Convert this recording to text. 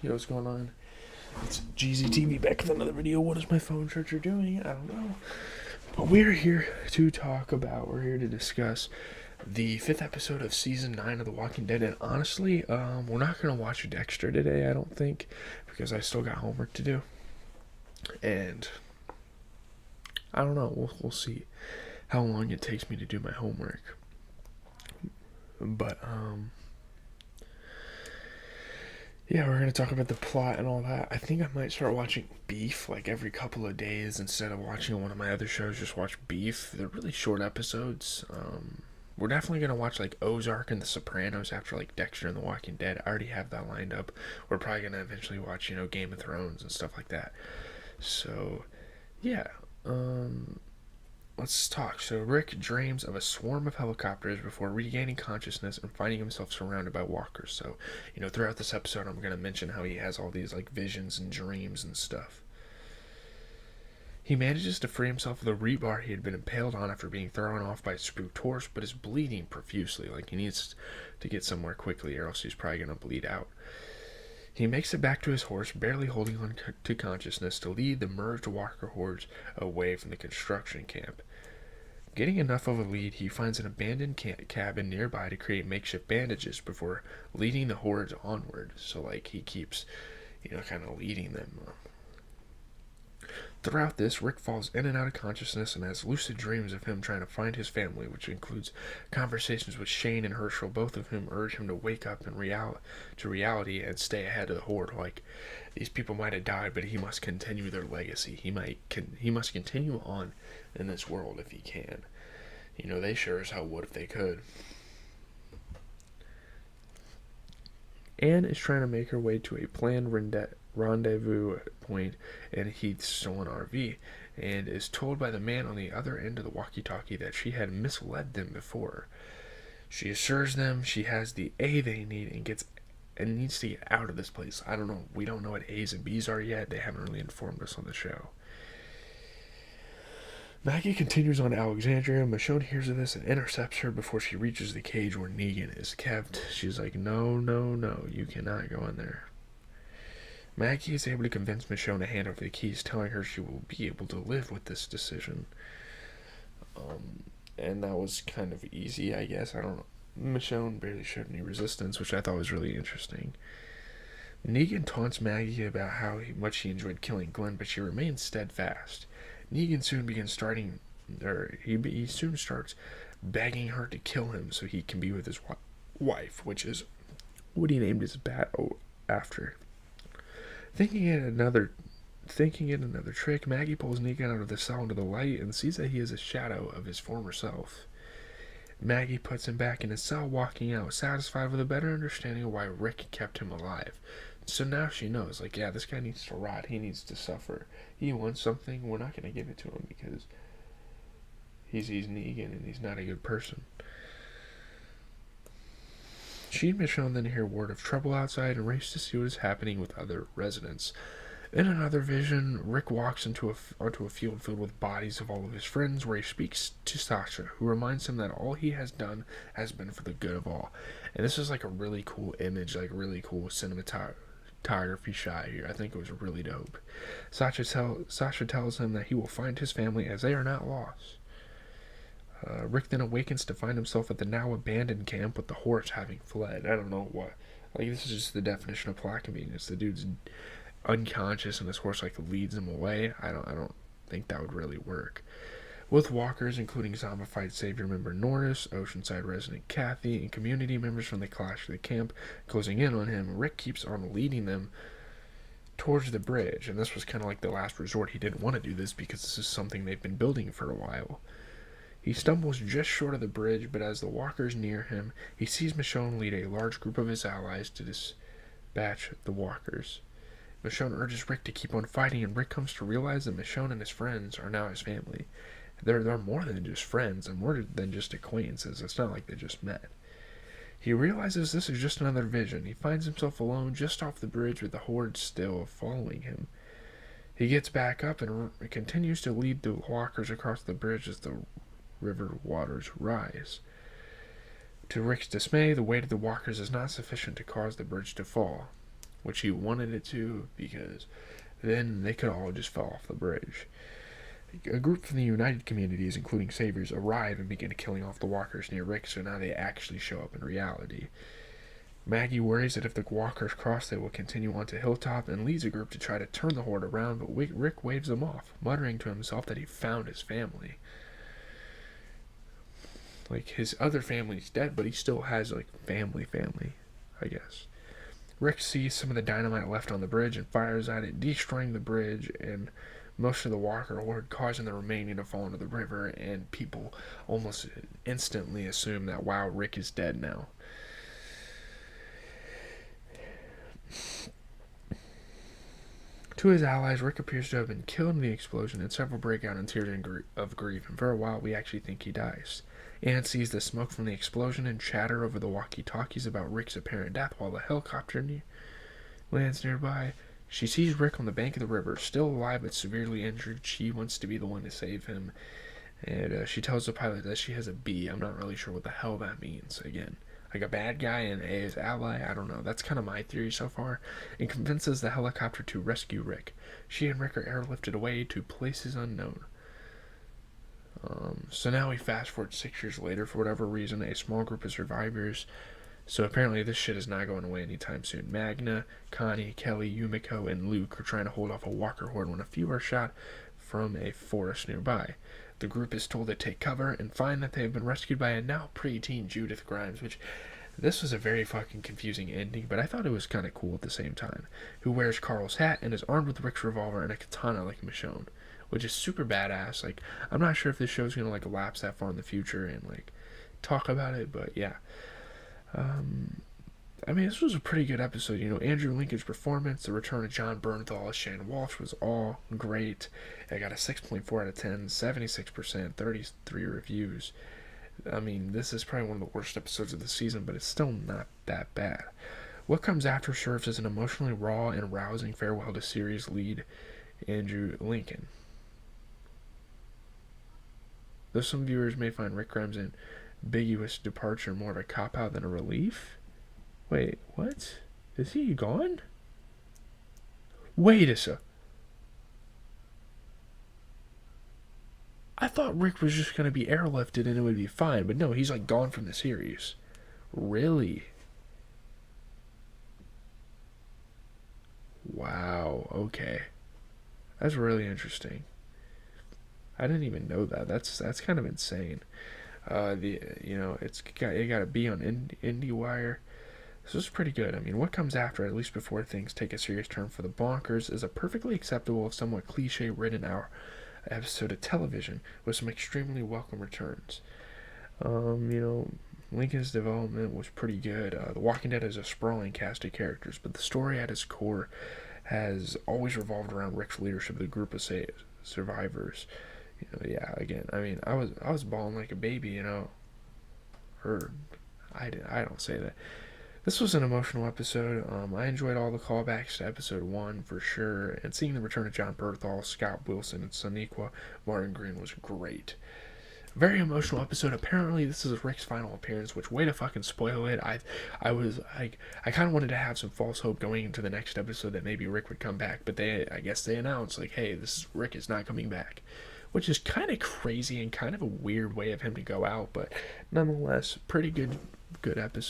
Yo, what's going on? It's GZTV back with another video. What is my phone charger doing? I don't know. But we're here to discuss the 5th episode of Season 9 of The Walking Dead. And honestly, we're not going to watch Dexter today, I don't think, because I still got homework to do. And I don't know. We'll see how long it takes me to do my homework. But, yeah, we're going to talk about the plot and all that. I think I might start watching Beef like every couple of days instead of watching one of my other shows. Just watch Beef. They're really short episodes. We're definitely going to watch like Ozark and The Sopranos after like Dexter and The Walking Dead. I already have that lined up. We're probably going to eventually watch, Game of Thrones and stuff like that. So, yeah. Let's talk. So Rick dreams of a swarm of helicopters before regaining consciousness and finding himself surrounded by walkers. So, throughout this episode, I'm going to mention how he has all these like visions and dreams and stuff. He manages to free himself of the rebar he had been impaled on after being thrown off by a spooked horse, but is bleeding profusely. Like, he needs to get somewhere quickly or else he's probably going to bleed out. He makes it back to his horse, barely holding on to consciousness, to lead the merged walker hordes away from the construction camp. Getting enough of a lead, he finds an abandoned cabin nearby to create makeshift bandages before leading the hordes onward. So, like, he keeps, kind of leading them. Throughout this, Rick falls in and out of consciousness and has lucid dreams of him trying to find his family, which includes conversations with Shane and Herschel, both of whom urge him to wake up to reality and stay ahead of the horde. Like, these people might have died, but he must continue their legacy. He must continue on in this world if he can. They sure as hell would if they could. Anne is trying to make her way to a planned rendezvous point in Heath's stolen RV, and is told by the man on the other end of the walkie-talkie that she had misled them before. She assures them she has the A they need and needs to get out of this place. I don't know. We don't know what A's and B's are yet. They haven't really informed us on the show. Maggie continues on to Alexandria. Michonne hears of this and intercepts her before she reaches the cage where Negan is kept. She's like, no, you cannot go in there. Maggie is able to convince Michonne to hand over the keys, telling her she will be able to live with this decision. And that was kind of easy, I guess. I don't know. Michonne barely showed any resistance, which I thought was really interesting. Negan taunts Maggie about how much he enjoyed killing Glenn, but she remains steadfast. Negan he soon starts begging her to kill him so he can be with his wife, which is what he named his bat after. Thinking it another trick, Maggie pulls Negan out of the cell into the light and sees that he is a shadow of his former self. Maggie puts him back in his cell, walking out, satisfied with a better understanding of why Rick kept him alive. So now she knows, like, yeah, this guy needs to rot. He needs to suffer. He wants something. We're not going to give it to him because he's Negan and he's not a good person. She and Michonne then hear word of trouble outside and race to see what is happening with other residents. In another vision, Rick walks onto a field filled with bodies of all of his friends, where he speaks to Sasha, who reminds him that all he has done has been for the good of all. And this is like a really cool image, like really cool cinematography shot here. I think it was really dope. Sasha tells him that he will find his family as they are not lost. Rick then awakens to find himself at the now abandoned camp with the horse having fled. I don't know what. Like, this is just the definition of plot convenience. The dude's unconscious and his horse like leads him away. I don't think that would really work. With walkers, including zombified Savior member Norris, Oceanside resident Kathy, and community members from the Clash of the Camp closing in on him, Rick keeps on leading them towards the bridge. And this was kind of like the last resort. He didn't want to do this because this is something they've been building for a while. He stumbles just short of the bridge, but as the walkers near him, he sees Michonne lead a large group of his allies to dispatch the walkers. Michonne urges Rick to keep on fighting, and Rick comes to realize that Michonne and his friends are now his family. They're more than just friends, and more than just acquaintances. It's not like they just met. He realizes this is just another vision. He finds himself alone just off the bridge with the horde still following him. He gets back up and continues to lead the walkers across the bridge as the river waters rise. To Rick's dismay, the weight of the walkers is not sufficient to cause the bridge to fall. which he wanted it to, because then they could all just fell off the bridge. A group from the United Communities, including Saviors, arrive and begin killing off the walkers near Rick, so now they actually show up in reality. Maggie worries that if the walkers cross, they will continue on to Hilltop and leads a group to try to turn the horde around, but Rick waves them off, muttering to himself that he found his family. Like, his other family's dead, but he still has, like, family, I guess. Rick sees some of the dynamite left on the bridge and fires at it, destroying the bridge and most of the walker horde, causing the remaining to fall into the river, and people almost instantly assume that, wow, Rick is dead now. To his allies, Rick appears to have been killed in the explosion, and several break out in tears of grief, and for a while we actually think he dies. Anne sees the smoke from the explosion and chatter over the walkie-talkies about Rick's apparent death while the helicopter lands nearby. She sees Rick on the bank of the river, still alive but severely injured. She wants to be the one to save him, and she tells the pilot that she has a B. I'm not really sure what the hell that means. Again, like a bad guy and A is ally, I don't know. That's kind of my theory so far. And convinces the helicopter to rescue Rick. She and Rick are airlifted away to places unknown. So now we fast forward 6 years later. For whatever reason, a small group of survivors. So apparently this shit is not going away anytime soon. Magna, Connie, Kelly, Yumiko, and Luke are trying to hold off a walker horde when a few are shot from a forest nearby. The group is told to take cover and find that they have been rescued by a now preteen Judith Grimes, which this was a very fucking confusing ending, but I thought it was kind of cool at the same time, who wears Carl's hat and is armed with Rick's revolver and a katana like Michonne, which is super badass. Like, I'm not sure if this show's gonna like lapse that far in the future and like talk about it, but yeah. I mean, this was a pretty good episode. You know, Andrew Lincoln's performance, the return of John Bernthal as Shane Walsh was all great. I got a 6.4 out of 10, 76%, 33 reviews. I mean, this is probably one of the worst episodes of the season, but it's still not that bad. What comes after serves as an emotionally raw and rousing farewell to series lead Andrew Lincoln. Though some viewers may find Rick Grimes' ambiguous departure more of a cop-out than a relief. Wait, what? Is he gone? Wait a sec. I thought Rick was just going to be airlifted and it would be fine, but no, he's like gone from the series. Really? Wow, okay. That's really interesting. I didn't even know that. That's kind of insane. It got to be on IndieWire. This is pretty good. I mean, what comes after, at least before things take a serious turn for the bonkers, is a perfectly acceptable, somewhat cliche-ridden episode of television with some extremely welcome returns. Lincoln's development was pretty good. The Walking Dead is a sprawling cast of characters, but the story at its core has always revolved around Rick's leadership of the group of survivors. I was bawling like a baby, or I don't say that. This was an emotional episode. I enjoyed all the callbacks to episode 1 for sure, and seeing the return of John Bernthal, Scott Wilson, and Sonequa Martin Green was great. Very emotional episode. Apparently, this is Rick's final appearance, which, way to fucking spoil it. I kind of wanted to have some false hope going into the next episode that maybe Rick would come back, but I guess they announced, like, hey, Rick is not coming back, which is kind of crazy and kind of a weird way of him to go out, but nonetheless, pretty good episode.